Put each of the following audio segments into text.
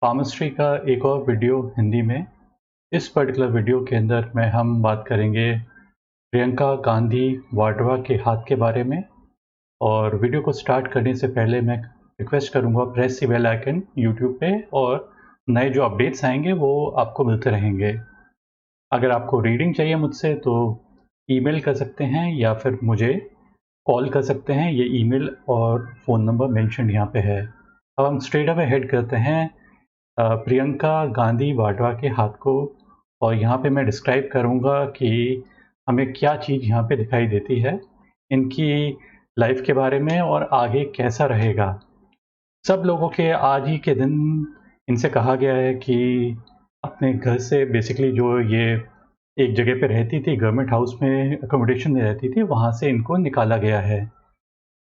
Palmistry का एक और वीडियो हिंदी में। इस पर्टिकुलर वीडियो के अंदर में हम बात करेंगे प्रियंका गांधी वाड्रा के हाथ के बारे में। और वीडियो को स्टार्ट करने से पहले मैं रिक्वेस्ट करूंगा, press the bell icon YouTube पे, और नए जो अपडेट्स आएंगे वो आपको मिलते रहेंगे। अगर आपको रीडिंग चाहिए मुझसे तो ईमेल कर सकते हैं या फिर मुझे कॉल कर सकते हैं। ये ईमेल और फ़ोन नंबर मेंशन यहाँ पे है। अब हम स्ट्रेट अवे हेड करते हैं प्रियंका गांधी वाड्रा के हाथ को। और यहाँ पे मैं डिस्क्राइब करूँगा कि हमें क्या चीज़ यहाँ पे दिखाई देती है इनकी लाइफ के बारे में और आगे कैसा रहेगा। सब लोगों के आज ही के दिन इनसे कहा गया है कि अपने घर से बेसिकली जो ये एक जगह पे रहती थी, गवर्नमेंट हाउस में अकोमोडेशन में रहती थी, वहाँ से इनको निकाला गया है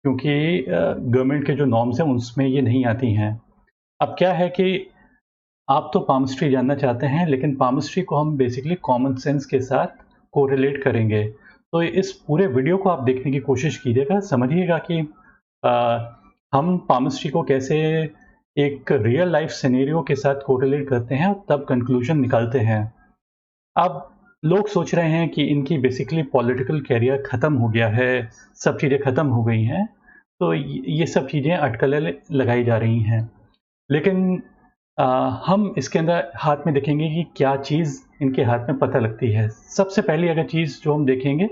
क्योंकि गवर्नमेंट के जो नॉर्म्स हैं उसमें ये नहीं आती हैं। अब क्या है कि आप तो पामस्ट्री जानना चाहते हैं, लेकिन पामस्ट्री को हम बेसिकली कॉमन सेंस के साथ कोरिलेट करेंगे। तो इस पूरे वीडियो को आप देखने की कोशिश कीजिएगा, समझिएगा कि हम पामस्ट्री को कैसे एक रियल लाइफ सिनेरियो के साथ कोरिलेट करते हैं और तब कंक्लूजन निकालते हैं। अब लोग सोच रहे हैं कि इनकी बेसिकली पॉलिटिकल कैरियर ख़त्म हो गया है, सब चीज़ें ख़त्म हो गई हैं, तो ये सब चीज़ें अटकलें लगाई जा रही हैं। लेकिन अ, हम इसके अंदर हाथ में देखेंगे कि क्या चीज़ इनके हाथ में पता लगती है। सबसे पहली अगर चीज़ जो हम देखेंगे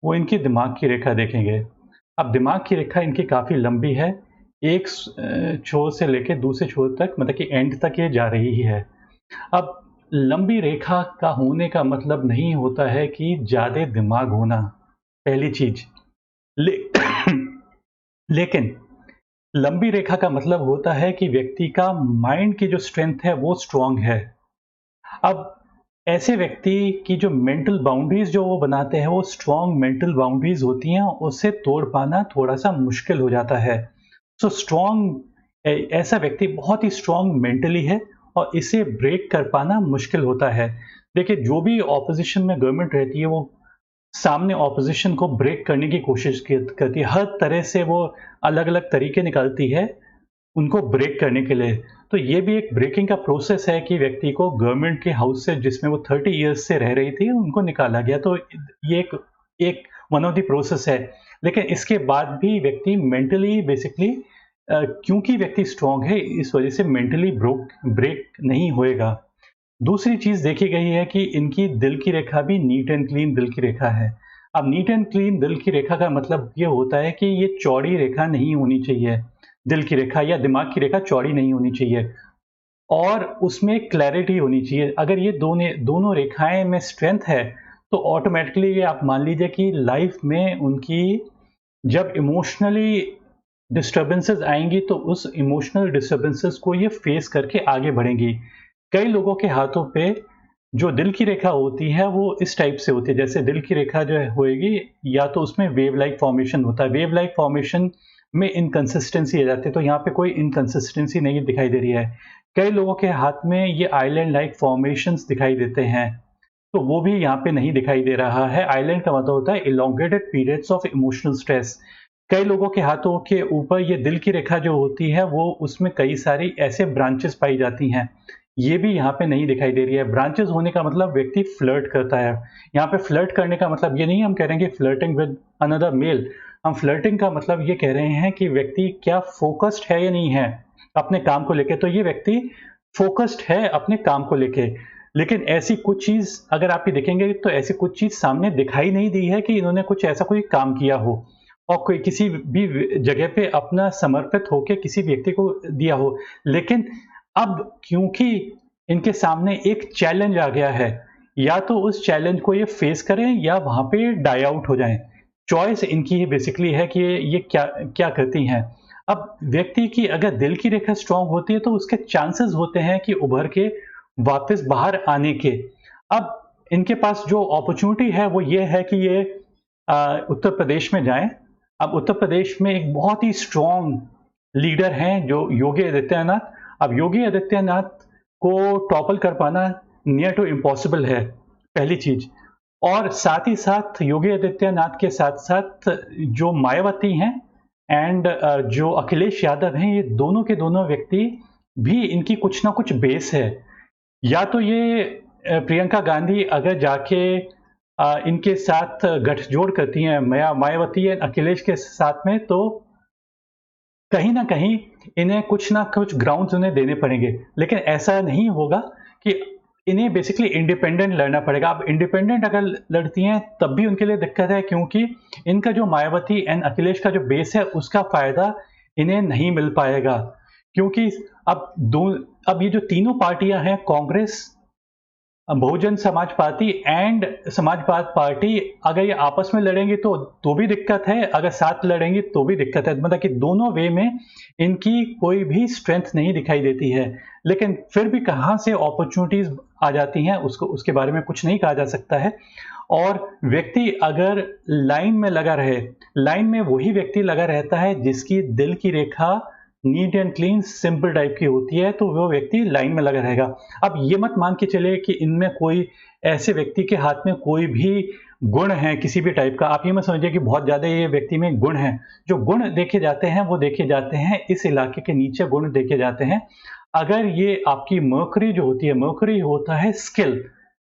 वो इनकी दिमाग की रेखा देखेंगे। अब दिमाग की रेखा इनकी काफ़ी लंबी है, एक छोर से लेके दूसरे छोर तक, मतलब कि एंड तक ये जा रही है। अब लंबी रेखा का होने का मतलब नहीं होता है कि ज़्यादा दिमाग होना, पहली चीज़। ले लेकिन लंबी रेखा का मतलब होता है कि व्यक्ति का माइंड की जो स्ट्रेंथ है वो स्ट्रांग है। अब ऐसे व्यक्ति की जो मेंटल बाउंड्रीज जो वो बनाते हैं वो स्ट्रांग मेंटल बाउंड्रीज होती हैं, उससे तोड़ पाना थोड़ा सा मुश्किल हो जाता है। सो स्ट्रांग ऐसा व्यक्ति बहुत ही स्ट्रांग मेंटली है और इसे ब्रेक कर पाना मुश्किल होता है। देखिए, जो भी ऑपोजिशन में गवर्नमेंट रहती है वो सामने ऑपोजिशन को ब्रेक करने की कोशिश करती है, हर तरह से वो अलग अलग तरीके निकालती है उनको ब्रेक करने के लिए। तो ये भी एक ब्रेकिंग का प्रोसेस है कि व्यक्ति को गवर्नमेंट के हाउस से, जिसमें वो 30 इयर्स से रह रही थी, उनको निकाला गया। तो ये एक एक वन ऑफ द प्रोसेस है। लेकिन इसके बाद भी व्यक्ति मेंटली बेसिकली क्योंकि व्यक्ति स्ट्रांग है, इस वजह से मेंटली ब्रेक नहीं होएगा। दूसरी चीज़ देखी गई है कि इनकी दिल की रेखा भी नीट एंड क्लीन दिल की रेखा है। अब नीट एंड क्लीन दिल की रेखा का मतलब ये होता है कि ये चौड़ी रेखा नहीं होनी चाहिए। दिल की रेखा या दिमाग की रेखा चौड़ी नहीं होनी चाहिए और उसमें क्लैरिटी होनी चाहिए। अगर ये दोनों रेखाएँ में स्ट्रेंथ है, तो ऑटोमैटिकली ये आप मान लीजिए कि लाइफ़ में उनकी जब इमोशनली डिस्टर्बेंसेस आएँगी, तो उस इमोशनल डिस्टर्बेंसेस को ये फेस करके आगे बढ़ेंगी। कई लोगों के हाथों पे जो दिल की रेखा होती है वो इस टाइप से होती है, जैसे दिल की रेखा जो है होएगी, या तो उसमें वेव लाइक फॉर्मेशन होता है। वेव लाइक फॉर्मेशन में इनकंसिस्टेंसी आ जाती है, तो यहाँ पे कोई इनकंसिस्टेंसी नहीं दिखाई दे रही है। कई लोगों के हाथ में ये आइलैंड लाइक फॉर्मेशंस दिखाई देते हैं, तो वो भी यहाँ पे नहीं दिखाई दे रहा है। आइलैंड का मतलब होता है elongated periods of emotional stress. कई लोगों के हाथों के ऊपर ये दिल की रेखा जो होती है वो उसमें कई सारी ऐसे ब्रांचेस पाई जाती हैं, ये भी यहाँ पे नहीं दिखाई दे रही है। ब्रांचेस होने का मतलब व्यक्ति फ्लर्ट करता है। यहाँ पे फ्लर्ट करने का मतलब ये नहीं हम कह रहे हैं कि फ्लर्टिंग विद अनदर मेल। हम फ्लर्टिंग का मतलब ये कह रहे हैं कि व्यक्ति क्या फोकस्ड है या नहीं है अपने काम को लेके। तो ये व्यक्ति फोकस्ड है अपने काम को लेके, लेकिन ऐसी कुछ चीज़ अगर आप ये देखेंगे तो ऐसी कुछ चीज़ सामने दिखाई नहीं दी है कि इन्होंने कुछ ऐसा कोई काम किया हो और कोई किसी भी जगह पे अपना समर्पित होके किसी व्यक्ति को दिया हो। लेकिन अब क्योंकि इनके सामने एक चैलेंज आ गया है, या तो उस चैलेंज को ये फेस करें या वहाँ पे डाई आउट हो जाएँ। चॉइस इनकी ही बेसिकली है कि ये क्या क्या करती हैं। अब व्यक्ति की अगर दिल की रेखा स्ट्रॉन्ग होती है तो उसके चांसेस होते हैं कि उभर के वापस बाहर आने के। अब इनके पास जो अपॉर्चुनिटी है वो ये है कि ये उत्तर प्रदेश में जाएँ। अब उत्तर प्रदेश में एक बहुत ही स्ट्रॉन्ग लीडर हैं जो योगी आदित्यनाथ। अब योगी आदित्यनाथ को टॉपल कर पाना नियर टू इम्पॉसिबल है, पहली चीज़। और साथ ही साथ योगी आदित्यनाथ के साथ-साथ जो मायावती हैं एंड जो अखिलेश यादव हैं, ये दोनों के दोनों व्यक्ति भी इनकी कुछ ना कुछ बेस है। या तो ये प्रियंका गांधी अगर जाके इनके साथ गठजोड़ करती हैं मायावती एंड अखिलेश के साथ में, तो कहीं न कहीं इन्हें कुछ ना कुछ ग्राउंड्स उन्हें देने पड़ेंगे। लेकिन ऐसा नहीं होगा कि इन्हें बेसिकली इंडिपेंडेंट लड़ना पड़ेगा। अब इंडिपेंडेंट अगर लड़ती हैं तब भी उनके लिए दिक्कत है, क्योंकि इनका जो मायावती एंड अखिलेश का जो बेस है उसका फ़ायदा इन्हें नहीं मिल पाएगा। क्योंकि अब दो अब ये जो तीनों पार्टियाँ हैं, कांग्रेस, बहुजन समाज पार्टी एंड समाजवाद पार्टी, अगर ये आपस में लड़ेंगी तो भी दिक्कत है, अगर साथ लड़ेंगी तो भी दिक्कत है। मतलब कि दोनों वे में इनकी कोई भी स्ट्रेंथ नहीं दिखाई देती है। लेकिन फिर भी कहाँ से अपॉर्च्युनिटीज़ आ जाती हैं उसको उसके बारे में कुछ नहीं कहा जा सकता है। और व्यक्ति अगर लाइन में लगा रहे, लाइन में वही व्यक्ति लगा रहता है जिसकी दिल की रेखा neat and clean simple type की होती है, तो वो व्यक्ति लाइन में लगा रहेगा। अब ये मत मान के चलिए कि इनमें कोई ऐसे व्यक्ति के हाथ में कोई भी गुण है किसी भी टाइप का। आप ये मत समझिए कि बहुत ज़्यादा ये व्यक्ति में गुण हैं। जो गुण देखे जाते हैं वो देखे जाते हैं इस इलाके के नीचे गुण देखे जाते हैं। अगर ये आपकी मर्करी जो होती है, मर्करी होता है skill,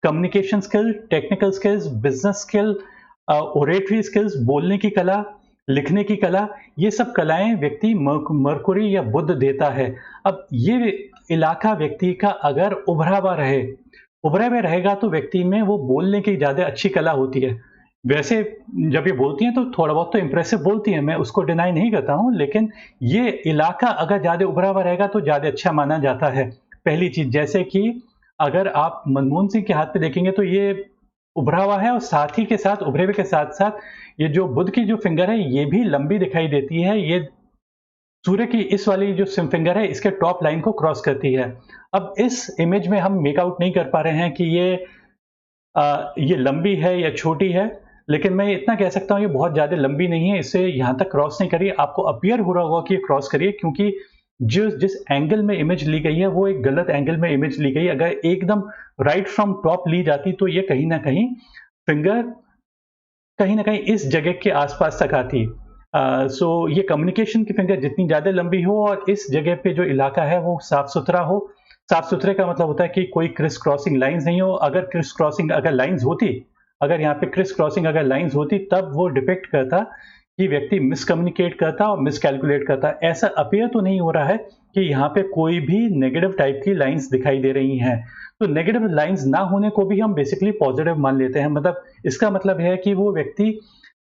communication skill, technical skills, business skill, oratory skills, बोलने की कला, लिखने की कला, ये सब कलाएँ व्यक्ति मरकुरी या बुध देता है। अब ये इलाका व्यक्ति का अगर उभरा हुआ रहेगा तो व्यक्ति में वो बोलने की ज़्यादा अच्छी कला होती है। वैसे जब ये बोलती हैं तो थोड़ा बहुत तो इम्प्रेसिव बोलती हैं, मैं उसको डिनाई नहीं करता हूँ, लेकिन ये इलाका अगर ज़्यादा उभरा हुआ रहेगा तो ज़्यादा अच्छा माना जाता है। पहली चीज़, जैसे कि अगर आप मनमोहन सिंह के हाथ पे देखेंगे तो ये उभरा हुआ है, और साथ ही के साथ उभरे हुए के साथ-साथ ये जो बुध की जो फिंगर है ये भी लंबी दिखाई देती है। ये सूर्य की इस वाली जो सिम फिंगर है इसके टॉप लाइन को क्रॉस करती है। अब इस इमेज में हम मेक आउट नहीं कर पा रहे हैं कि ये लंबी है या छोटी है, लेकिन मैं इतना कह सकता हूँ ये बहुत ज़्यादा लंबी नहीं है, इसे यहाँ तक क्रॉस नहीं करिए। आपको अपीयर हो रहा होगा कि ये क्रॉस करिए, क्योंकि जिस एंगल में इमेज ली गई है वो एक गलत एंगल में इमेज ली गई है। अगर एकदम राइट फ्रॉम टॉप ली जाती तो ये कहीं न कहीं फिंगर कहीं न कहीं इस जगह के आस-पास तक आती। सो ये कम्युनिकेशन की फिंगर जितनी ज़्यादा लंबी हो और इस जगह पे जो इलाका है वो साफ-सुथरा हो। साफ-सुथरे का मतलब होता है कि कोई क्रिस क्रॉसिंग लाइन्स नहीं हो। अगर लाइन्स होती, अगर यहाँ पे क्रिस क्रॉसिंग अगर लाइन्स होती तब वो डिपिक्ट करता कि व्यक्ति मिसकम्युनिकेट करता और मिसकैलकुलेट करता। ऐसा अपीयर तो नहीं हो रहा है कि यहाँ पे कोई भी नेगेटिव टाइप की लाइन्स दिखाई दे रही हैं। तो नेगेटिव लाइन्स ना होने को भी हम बेसिकली पॉजिटिव मान लेते हैं। मतलब इसका मतलब है कि वो व्यक्ति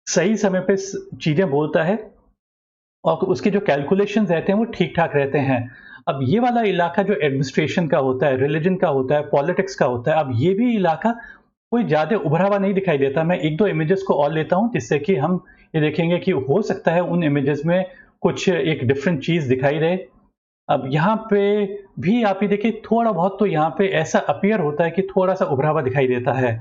सही समय पे चीजें बोलता है और उसके जो कैलकुलेशंस रहते हैं वो ठीक-ठाक रहते हैं। अब ये वाला इलाका जो एडमिनिस्ट्रेशन का होता है, रिलिजन का होता है, पॉलिटिक्स का होता है, अब ये भी इलाका कोई ज़्यादा उभरा हुआ नहीं दिखाई देता। मैं 1-2 इमेजेस को और लेता हूँ जिससे कि हम ये देखेंगे कि हो सकता है उन इमेजेस में कुछ एक डिफरेंट चीज़ दिखाई दे। अब यहाँ पे भी आप ये देखिए थोड़ा बहुत तो यहाँ पे ऐसा अपीयर होता है कि थोड़ा-सा उभरा हुआ दिखाई देता है।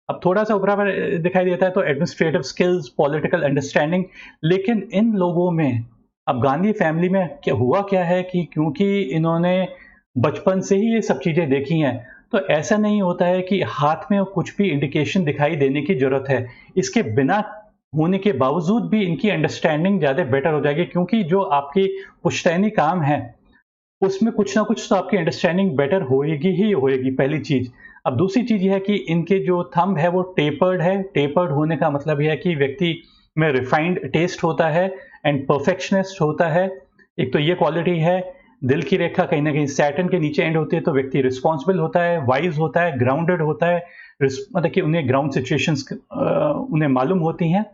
अब थोड़ा-सा उभरा हुआ दिखाई देता है तो एडमिनिस्ट्रेटिव स्किल्स, पॉलिटिकल अंडरस्टैंडिंग, लेकिन इन लोगों में अब गांधी फैमिली में क्या है कि क्योंकि इन्होंने बचपन से ही ये सब चीज़ें देखी हैं, तो ऐसा नहीं होता है कि हाथ में कुछ भी इंडिकेशन दिखाई देने की ज़रूरत है। इसके बिना होने के बावजूद भी इनकी अंडरस्टैंडिंग ज़्यादा बेटर हो जाएगी, क्योंकि जो आपकी पुश्तैनी काम है उसमें कुछ ना कुछ तो आपकी अंडरस्टैंडिंग बेटर होएगी ही होएगी, पहली चीज़। अब दूसरी चीज़ ये है कि इनके जो थंब है वो टेपर्ड है। टेपर्ड होने का मतलब ये है कि व्यक्ति में रिफाइंड टेस्ट होता है एंड परफेक्शनिस्ट होता है। एक तो ये क्वालिटी है। दिल की रेखा कहीं न कहीं सैटर्न के नीचे एंड होती है तो व्यक्ति रिस्पॉन्सिबल होता है, वाइज़ होता है, ग्राउंडेड होता है। मतलब कि उन्हें ग्राउंड सिचुएशंस उन्हें मालूम होती हैं।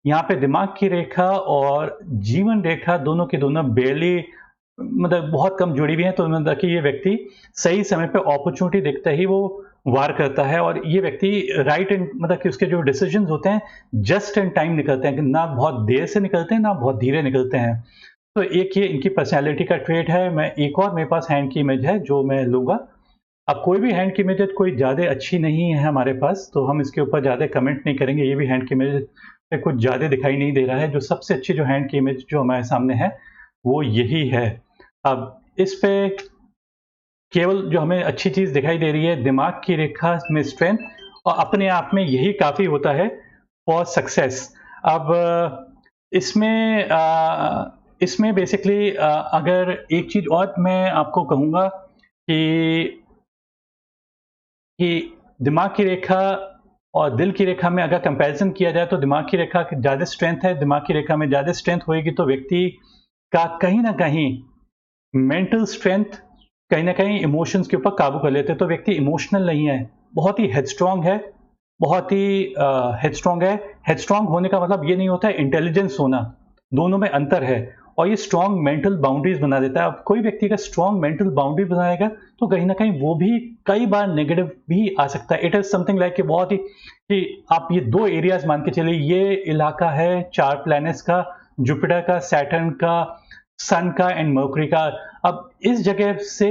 यहाँ पे दिमाग की रेखा और जीवन रेखा दोनों के दोनों बेयरली मतलब बहुत कम जुड़ी हुई हैं, तो मतलब कि ये व्यक्ति सही समय पे अपॉर्च्युनिटी देखते ही वो वार करता है, और ये व्यक्ति राइट इन मतलब कि उसके जो डिसीजंस होते हैं जस्ट इन टाइम निकलते हैं, कि ना बहुत देर से निकलते हैं ना बहुत धीरे निकलते हैं। तो एक ये इनकी पर्सनैलिटी का ट्रेट है। मैं एक और मेरे पास हैंड की इमेज है जो मैं लूँगा। अब कोई भी हैंड की इमेज कोई ज़्यादा अच्छी नहीं है हमारे पास, तो हम इसके ऊपर ज़्यादा कमेंट नहीं करेंगे। ये भी हैंड की इमेज पे कुछ ज़्यादा दिखाई नहीं दे रहा है। जो सबसे अच्छी जो हैंड की इमेज जो हमारे सामने है वो यही है। अब इस पे केवल जो हमें अच्छी चीज़ दिखाई दे रही है दिमाग की रेखा में स्ट्रेंथ, और अपने आप में यही काफ़ी होता है फॉर सक्सेस। अब इसमें इसमें बेसिकली अगर एक चीज़ और मैं आपको कहूँगा कि दिमाग की रेखा और दिल की रेखा में अगर कंपैरिज़न किया जाए तो दिमाग की रेखा ज़्यादा स्ट्रेंथ है, दिमाग की रेखा में ज़्यादा स्ट्रेंथ होएगी तो व्यक्ति का कहीं न कहीं मेंटल स्ट्रेंथ कहीं न कहीं इमोशंस के ऊपर काबू कर लेते हैं। तो व्यक्ति इमोशनल नहीं है, बहुत ही हेडस्ट्रॉन्ग है, बहुत ही हेडस्ट्रॉन्ग है। हेडस्ट्रॉन्ग होने का मतलब ये नहीं होता है इंटेलिजेंस होना, दोनों में अंतर है। और ये स्ट्रॉन्ग मेंटल बाउंड्रीज बना देता है। अब कोई व्यक्ति अगर स्ट्रॉन्ग मेंटल बाउंड्री बनाएगा तो कहीं न कहीं वो भी कई बार नेगेटिव भी आ सकता है। इट इज़ समथिंग लाइक कि बहुत ही कि आप ये 2 एरियाज़ मान के चलिए, ये इलाका है 4 प्लैनेट्स का, जुपिटर का, सैटर्न का, सन का एंड मर्क्यूरी का। अब इस जगह से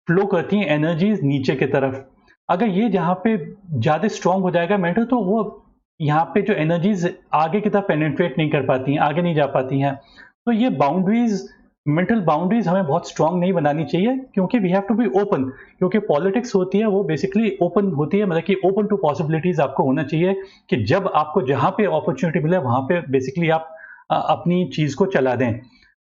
फ्लो करती हैं एनर्जीज़ नीचे की तरफ। अगर ये जहाँ पे ज़्यादा स्ट्रॉन्ग हो जाएगा मेंटल, तो वो यहाँ पे जो एनर्जीज़ आगे की तरफ पेनिट्रेट नहीं कर पाती हैं, आगे नहीं जा पाती हैं। तो ये बाउंड्रीज़, मेंटल बाउंड्रीज़ हमें बहुत स्ट्रॉन्ग नहीं बनानी चाहिए, क्योंकि we have to be open. क्योंकि पॉलिटिक्स होती है वो बेसिकली ओपन होती है, मतलब कि ओपन टू पॉसिबिलिटीज़ आपको होना चाहिए कि जब आपको जहाँ पे अपॉर्च्युनिटी मिले वहाँ पे बेसिकली आप अपनी चीज़ को चला दें।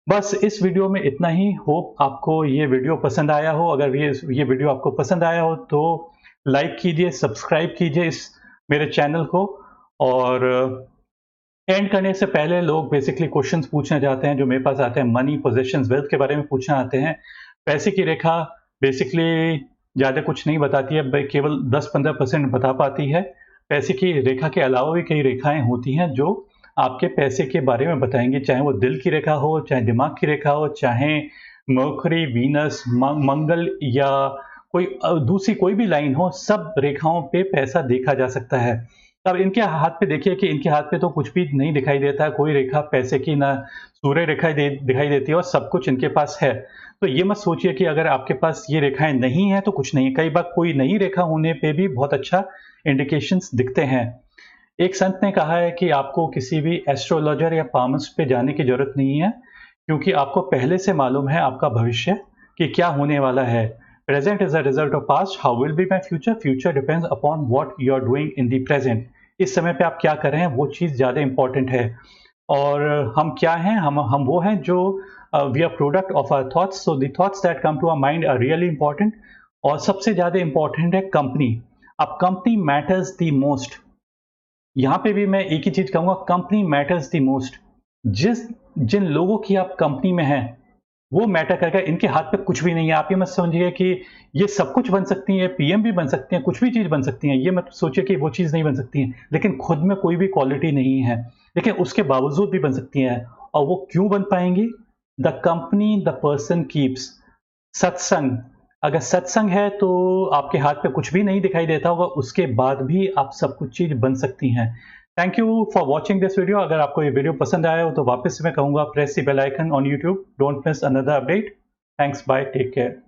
बस इस वीडियो में इतना ही। होप आपको ये वीडियो पसंद आया हो। अगर ये वीडियो आपको पसंद आया हो तो लाइक कीजिए, सब्सक्राइब कीजिए इस मेरे चैनल को। और एंड करने से पहले लोग बेसिकली क्वेश्चंस पूछना चाहते हैं जो मेरे पास आते हैं, मनी, पोजेशंस, वेल्थ के बारे में पूछना आते हैं। पैसे की रेखा बेसिकली ज़्यादा कुछ नहीं बताती है, केवल 10-15% बता पाती है। पैसे की रेखा के अलावा भी कई रेखाएं होती हैं जो आपके पैसे के बारे में बताएंगे, चाहे वो दिल की रेखा हो, चाहे दिमाग की रेखा हो, चाहे मर्करी, वीनस, मंगल या कोई दूसरी कोई भी लाइन हो, सब रेखाओं पे पैसा देखा जा सकता है। अब इनके हाथ पे देखिए कि इनके हाथ पे तो कुछ भी नहीं दिखाई देता है, कोई रेखा पैसे की ना सूर्य रेखा दिखाई देती है, और सब कुछ इनके पास है। तो ये मत सोचिए कि अगर आपके पास ये रेखाएं नहीं है तो कुछ नहीं है। कई बार कोई नई रेखा होने पे भी बहुत अच्छा इंडिकेशंस दिखते हैं। एक संत ने कहा है कि आपको किसी भी एस्ट्रोलॉजर या पामस्ट पे जाने की जरूरत नहीं है, क्योंकि आपको पहले से मालूम है आपका भविष्य कि क्या होने वाला है। Present is a result of past, how will be my future, future depends upon what you are doing in the present. इस समय पे आप क्या कर रहे हैं वो चीज़ ज़्यादा इंपॉर्टेंट है। और हम क्या हैं, हम वो हैं जो we are product of our thoughts, so the thoughts that come to our mind are really important. और सबसे ज़्यादा इंपॉर्टेंट है कंपनी। अब कंपनी मैटर्स द मोस्ट। यहाँ पे भी मैं एक ही चीज़ कहूँगा, कंपनी मैटर्स द मोस्ट। जिन लोगों की आप कंपनी में हैं वो मैटर करेगा। इनके हाथ पे कुछ भी नहीं है। आप ये मत समझिए कि ये सब कुछ बन सकती हैं, पीएम भी बन सकती हैं, कुछ भी चीज़ बन सकती हैं। ये मत सोचिए कि वो चीज़ नहीं बन सकती हैं, लेकिन खुद में कोई भी क्वालिटी नहीं है, लेकिन उसके बावजूद भी बन सकती हैं। और वो क्यों बन पाएंगी? The company the person keeps. सत्संग, अगर सत्संग है तो आपके हाथ पे कुछ भी नहीं दिखाई देता होगा, उसके बाद भी आप सब कुछ चीज़ बन सकती हैं। Thank you for watching this video. अगर आपको ये वीडियो पसंद आया हो तो वापस से मैं कहूँगा, press the bell icon on YouTube, don't miss another update. Thanks, bye, take care.